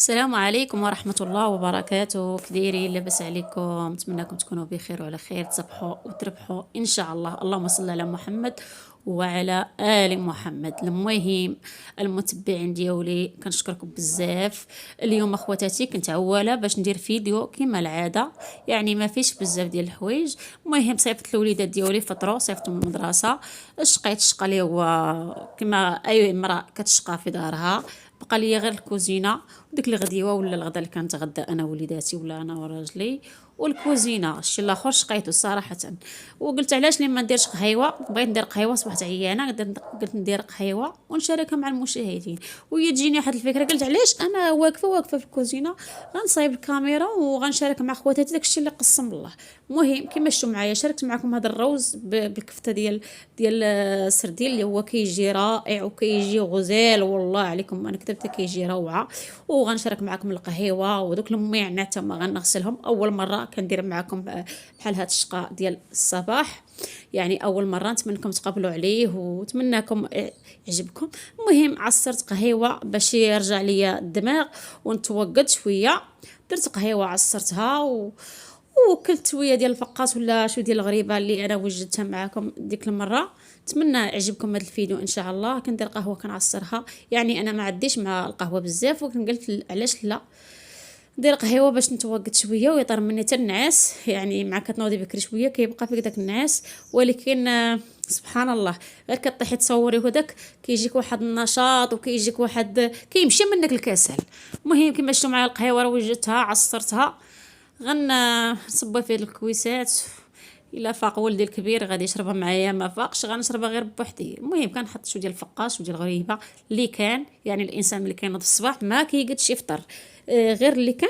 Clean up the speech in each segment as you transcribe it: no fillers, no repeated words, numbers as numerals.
السلام عليكم ورحمة الله وبركاته. كي دايرين؟ لاباس عليكم؟ نتمنىكم تكونوا بخير وعلى خير، تصبحوا وتربحوا ان شاء الله. اللهم صل على محمد وعلى ال محمد. المهم المتبعين ديالي كنشكركم بزاف. اليوم اخواتاتي كنت عواله باش ندير فيديو كما العاده، يعني ما فيش بزاف ديال الحوايج. المهم صيفط الوليدات ديالي فطروا، صيفطوا من المدرسه. شقيت الشقه اللي هو كما اي امراه كتشقى في دارها. بقى لي غير الكوزينه وديك الغديوه ولا الغدا اللي كنتغدى انا ووليداتي ولا انا وراجلي، والكوزينه الشيء الاخر شقيته صراحه. وقلت علاش لي ما نديرش قهيوه؟ بغيت ندير قهيوه، صبحت عيانه قلت ندير قهيوه ونشاركها مع المشاهدين. وهي تجيني واحد الفكره، قلت علاش انا واقفه في الكوزينه غنصايب الكاميرا وغنشارك مع خواتاتي داكشي اللي قسم الله. المهم كما شفتوا معايا شاركت معكم هذا الروز بالكفته ديال السردين اللي هو كيجي رائع وكيجي غزال، والله عليكم انا كتبت كيجي روعه. وغنشارك معكم القهيوه ودوك الميعنات تما غنغسلهم. اول مره كندير معكم بحال هاد الشقه ديال الصباح، يعني اول مره. نتمنىكم تقبلوا عليه ونتمنىكم يعجبكم. المهم عصرت قهيوه باش يرجع ليا الدماغ ونتوقد شويه. درت قهيوه عصرتها وكلت شويه ديال الفقاس ولا شويه ديال الغريبه اللي انا وجدتها معكم ديك المره. نتمنى يعجبكم هذا الفيديو ان شاء الله. كندير قهوه كنعصرها، يعني انا ما عديش مع القهوه بزاف، وكنقلت علاش لا ندير قهوه باش نتوقد شويه ويطير مني حتى النعاس. يعني مع كتنوضي بكري شويه كيبقى فيك داك النعاس، ولكن سبحان الله غير كطيحي تصوري هداك كيجيك واحد النشاط وكيجيك واحد كيمشي منك الكسل. المهم كما شفتوا معايا القهوه وجدتها عصرتها، غنصبها في الكويسات. الا فاق ولدي الكبير غادي يشربها معايا، ما فاقش غنشربها غير بوحدي. المهم كنحط شويه ديال الفقاش وديال الغريبه اللي كان، يعني الانسان اللي كينوض في الصباح ما كيقدش يفطر، غير اللي كان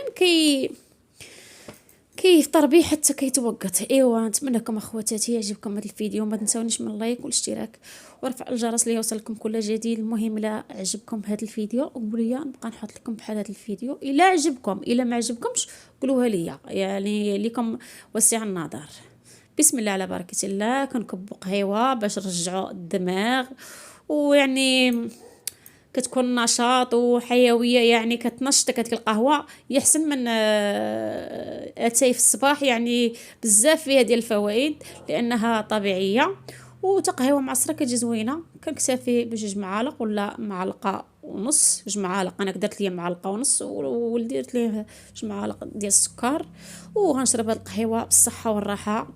كيفطر به حتى كيتوقت. ايوا نتمنىكم اخواتاتي يعجبكم هذا الفيديو، ما تنساونيش من اللايك والاشتراك ورفع الجرس ليوصلكم كل جديد. المهم الا عجبكم هذا الفيديو قولوا لي نبقى نحط لكم بحال هذا الفيديو. الا عجبكم، الا ما عجبكمش قولوها لي، يعني ليكم وسع النظر. بسم الله على بركه الله. كنكبوا قهيوه باش نرجعوا الدماغ، ويعني كتكون نشاط وحيويه، يعني كتنشطك هذيك القهوه. يحسن من اتاي في الصباح، يعني بزاف فيها ديال الفوائد لانها طبيعيه. وتقهوه معصره كتجي زوينه. كنكتفي بجوج معالق ولا معلقه ونص، جوج معالق. انا درت ليا معلقه ونص وولدي درت ليه جوج معالق ديال السكر. وغنشرب هاد القهوه بالصحه والراحه.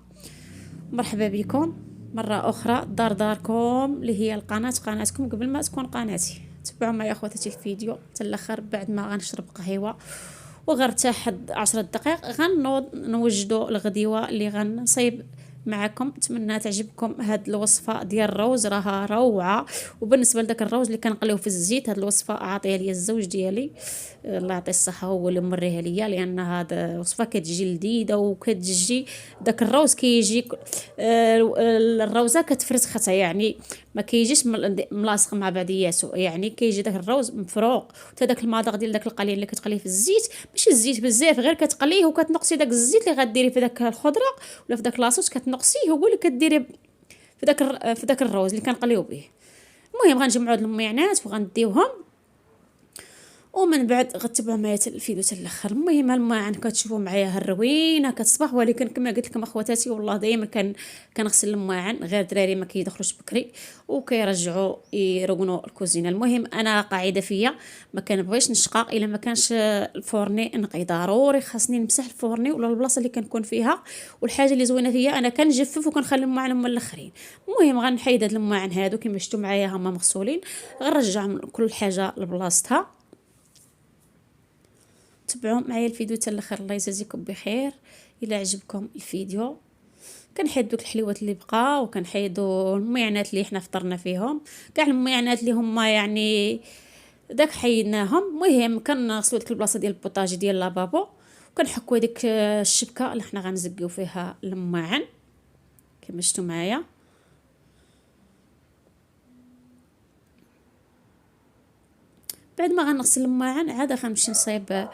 مرحبا بكم مرة أخرى داركم اللي هي القناة قناتكم قبل ما تكون قناتي. تبعوا معايا اخواتاتي الفيديو حتى الاخر. بعد ما غنشرب قهوة وغنرتاح حد 10 دقائق غنوض نوجدوا الغديوة اللي غنصايب معكم. نتمنى تعجبكم هاد الوصفه ديال الروز، راها روعه. وبالنسبه لذاك الروز اللي كنقليو في الزيت، هاد الوصفه عاطيها ليا الزوج ديالي، الله يعطيه الصحه، هو اللي مريها ليا، لان هاد الوصفه كتجي لذيذه وكتجي داك الروز كيجي الروزه كتفرسختها، يعني ما كيجيش ملاصق مع بعضياته، يعني كيجي داك الروز مفروق. حتى داك المذاق ديال داك القليل اللي كتقليه في الزيت، ماشي الزيت بزاف، غير كتقليه وكتنقصي داك الزيت اللي غديري في داك الخضره ولا في داك لاصوص، كتنقصيه هو اللي كديري في داك الروز اللي كنقليو به. المهم غنجمعوا هاد المعينات وغنديوهم، ومن بعد غتبعوا معايا الفيديو حتى الاخر. المهم الماعن كتشوفوا معايا هالروينه كتصبح، ولكن كما قلت لكم اخواتاتي والله دائما كنغسل الماعن، غير الدراري ما كيدخلوش بكري وكيرجعوا يرقنوا الكوزينه. المهم انا قاعده فيا ما كنبغيش نشقى الا ما كانش الفورني نقي، ضروري خاصني نمسح الفورني ولا البلاصه اللي كنكون فيها. والحاجه اللي زوينه فيا انا كنجفف وكنخلي الماعن هما الاخرين. المهم غنحيد هاد الماعن هادو كما شفتوا معايا هما مغسولين، غنرجع كل حاجه لبلاصتها. تبعوا معايا الفيديو حتى الاخر، الله يجازيكم بخير. الى عجبكم الفيديو كنحيد دوك الحليوات اللي بقى، وكنحيدوا المعينات اللي حنا فطرنا فيهم، كاع المعينات اللي هما يعني داك حيدناهم. المهم كنغسلوا ديك البلاصه ديال البوطاجي ديال لابابو، وكنحكوا هذيك الشبكه اللي حنا غنزقيو فيها الماعن كما شفتوا معايا. بعد ما غنغسل الماعن عاد غنمشي نصايب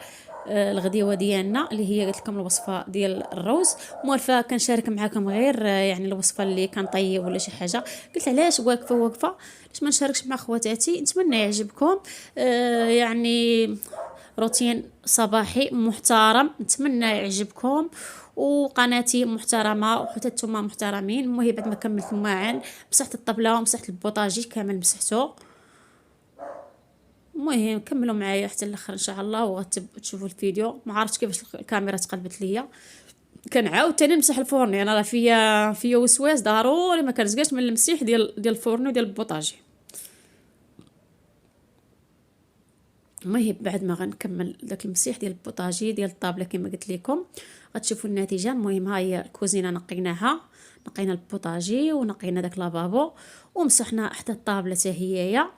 الغديوه ديالنا اللي هي قلت لكم الوصفه ديال الروز. موالفه كنشارك معكم غير يعني الوصفه اللي كنطيب ولا شي حاجه. قلت علاش واقفه علاش ما نشاركش مع خواتاتي. نتمنى يعجبكم. يعني روتين صباحي محترم، نتمنى يعجبكم. وقناتي محترمه وحتى نتوما محترمين. المهم بعد ما كملت الماعن مسحت الطبله ومسحت البوطاجي كامل مسحته. المهم كملوا معايا حتى الاخر ان شاء الله وغتشوفوا الفيديو. ما عرفتش كيفاش الكاميرا تقلبت ليا. كنعاود تاني نمسح الفرن، يعني راه فيا وسواس ضروري ما كنزقاش من المسيح ديال الفرن وديال البوطاجي. المهم بعد ما غنكمل داك المسيح ديال البوطاجي ديال الطابله كما قلت لكم غتشوفوا النتيجه. المهم ها هي الكوزينه نقينا البوطاجي ونقينا داك لافابو ومسحنا حتى الطابله حتى هيايا.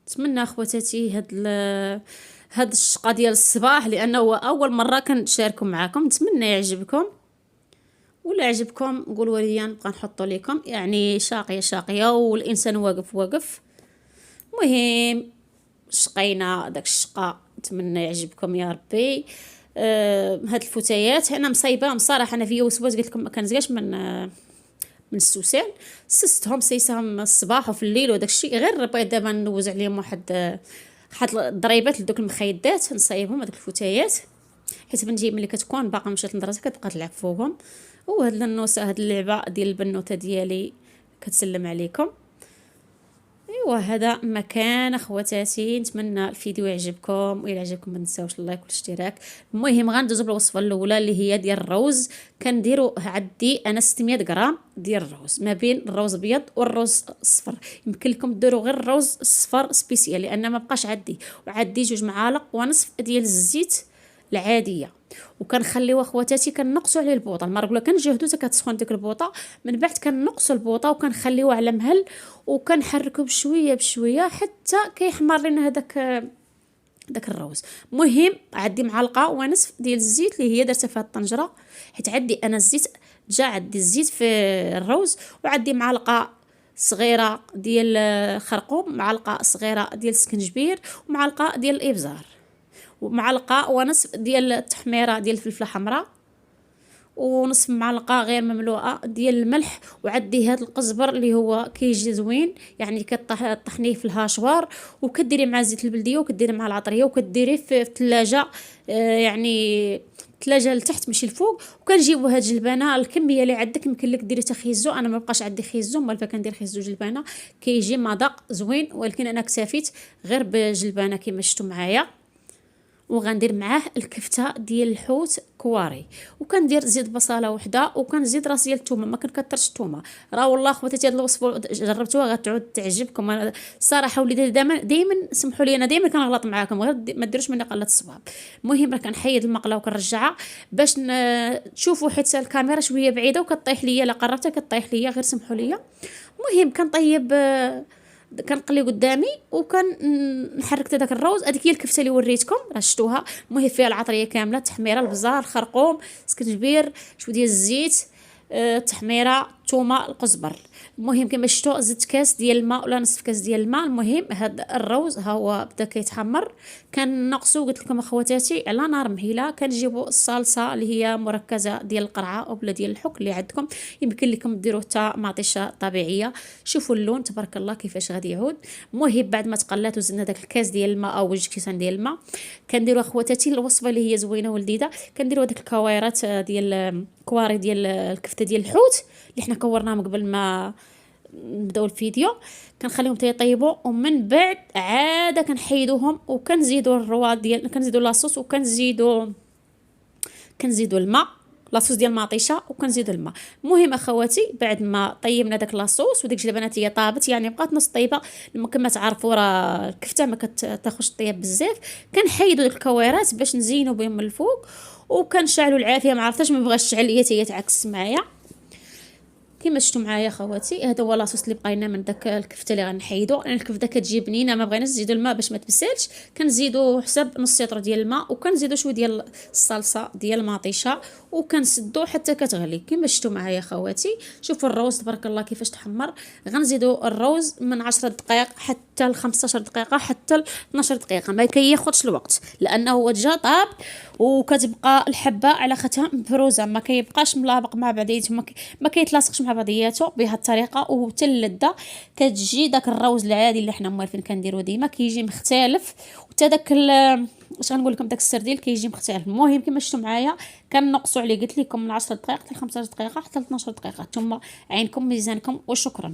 نتمنى اخواتاتي هاد الشقه ديال الصباح لانه هو اول مره كنشاركو معاكم. نتمنى يعجبكم، ولا عجبكم قولوا لي نبقى نحطو لكم. يعني شاقيه والانسان واقف. المهم شقينا داك الشقه، نتمنى يعجبكم يا ربي. هاد الفتيات انا مصايبه بصراحه، انا فيا وسواس قلت لكم ما كنزقاش من السوسان. سستهم سيسهم الصباح وفي الليل وداك الشيء، غير بغيت دابا ندوز عليهم واحد الضريبات لدوك المخيدات نصايبهم هذوك الفتيات، حيت بنتي ملي كتكون باقا مشات للمدرسه كتبقى تلعب فوقهم. وهاد النوسه هاد اللعبه ديال البنوته ديالي كتسلم عليكم. ايوا هذا مكان اخواتاتي. نتمنى الفيديو يعجبكم، والى عجبكم ما تنساوش اللايك والاشتراك. المهم غندوزو بالوصفه الاولى اللي هي ديال الروز. كنديروا عندي انا 600 غرام ديال الروز، ما بين الروز ابيض والروز الصفر. يمكن لكم ديروا غير الروز الصفر سبيسيال لان ما بقاش عندي. وعندي 2 معالق ونصف ديال الزيت العاديه. وكنخليو اخواتاتي كنقصوا عليه البوطه. المره الاولى كنجهدو حتى كتسخن ديك البوطه، من بعد كنقصوا البوطه وكنخليوه على مهل وكنحركو بشويه حتى كيحمر لنا داك الروز. مهم عندي معلقه ونصف ديال الزيت اللي هي درتها في هاد الطنجره، حيت عندي انا الزيت عندي الزيت في الروز. وعندي معلقه صغيره ديال الخرقوم، معلقه صغيره ديال السكنجبير، ومعلقه ديال الابزار، ومعلقه ونصف ديال التحميره ديال الفلفله حمراء، ونصف معلقه غير مملوءه ديال الملح. وعندي هذا القزبر اللي هو كيجي زوين، يعني كطحنيه في الهاشوار وكديري مع زيت البلديه وكديري مع العطريه وكديريه في الثلاجه، يعني الثلاجه لتحت ماشي الفوق. وكنجيبوا هاد الجلبانه الكميه اللي عندك. يمكن لك ديري حتى خيزو، انا ما بقاش عندي خيزو مال فكندير خيزو جلبانه كيجي مذاق زوين، ولكن انا اكتفيت غير بجلبانه كما شفتوا معايا. وغندير معاه الكفته ديال الحوت كواري، وكندير زيت بصله وحده، وكنزيد راس ديال الثومه. ما كنكثرش الثومه. راه والله خواتاتي هاد الوصفه جربتوها غتعود تعجبكم. انا الصراحه وليداتي دائما سمحوا لي، انا دائما كنغلط معاكم، غير ما ديروش مني قله الصواب. المهم راه كنحيد المقله وكنرجعها باش تشوفوا، حيت الكاميرا شويه بعيده وكطيح ليا، لا قربتها كطيح ليا، غير سمحوا لي. المهم كنطيب كنقلي قدامي وكنحرك حتى داك الروز. هذيك هي الكفته اللي وريتكم راه شفتوها. المهم فيها العطريه كامله، التحميره، البزار، الخرقوم، سكنجبير، شويه ديال الزيت، التحميره، الثومه، القزبر. المهم كما شفتوا زدت كاس ديال الماء ولا نصف كاس ديال الماء. المهم هذا الروز ها هو بدا كيتحمر. كنقصوا قلت لكم اخواتاتي على نار مهيله. كنجيبوا الصلصه اللي هي مركزه ديال القرعه او بلا ديال الحك اللي عندكم. يمكن لكم ديروا حتى مطيشه طبيعيه. شوفوا اللون تبارك الله كيفاش غادي يعود. المهم بعد ما تقلات وزدنا داك الكاس ديال الماء او 2 كيسان ديال الماء، كنديروا اخواتاتي الوصفه اللي هي زوينه ولذيذه. كنديروا داك الكويرات ديال كواري ديال الكفته ديال الحوت اللي حنا كورناهم قبل ما نبداو الفيديو. كنخليهم يطيبوا ومن بعد عاده كنحيدوهم وكنزيدوا الروا ديال كنزيدوا لاصوص وكنزيدوا الماء، لاصوص ديال المطيشه وكنزيدوا الماء. المهم اخواتي بعد ما طيبنا داك لاصوص وديك الجلبانات هي طابت، يعني بقات نص طيبه. كما تعرفوا راه الكفته ما كتاخذش طياب بزاف. كنحيدوا ديك الكويرات باش نزينوا بهم من الفوق، وكنشعلوا العافيه. ما عرفتش ما بغاش تشعل هي تعكس معايا كما شفتوا معايا خواتي. هذا هو لاصوص اللي بقينا من داك الكفته اللي غنحيدو. لان الكفته كتجي بنينه، ما بغيناش نزيدوا الماء باش ما تبسالش. كنزيدوا حسب نص لتر ديال الماء، وكنزيدوا شويه ديال الصلصه ديال المطيشه، وكنسدوا حتى كتغلي كما شفتوا معايا خواتي. شوفوا الروز تبارك الله كيفاش تحمر. غنزيدوا الروز من 10 دقائق حتى حتى ل 15 دقيقه حتى ل 12 دقيقه، ما كياخذش الوقت لانه هو ديجا طاب، وكتبقى الحبه على ختها مفروزه، ما كيبقاش ملابق مع بعضياته، ما كيتلاصقش مع بعضياته بهذه الطريقه. وحتى اللذه كتجي داك الروز العادي اللي حنا موالفين كنديرو ديما كيجي مختلف، وحتى داك اش غنقول لكم داك السرديل كيجي مختلف. المهم كما شفتوا معايا كنقصوا عليه، قلت لكم من 10 دقائق حتى ل 15 دقيقه حتى ل 12 دقيقه، ثم عينكم ميزانكم وشكرا.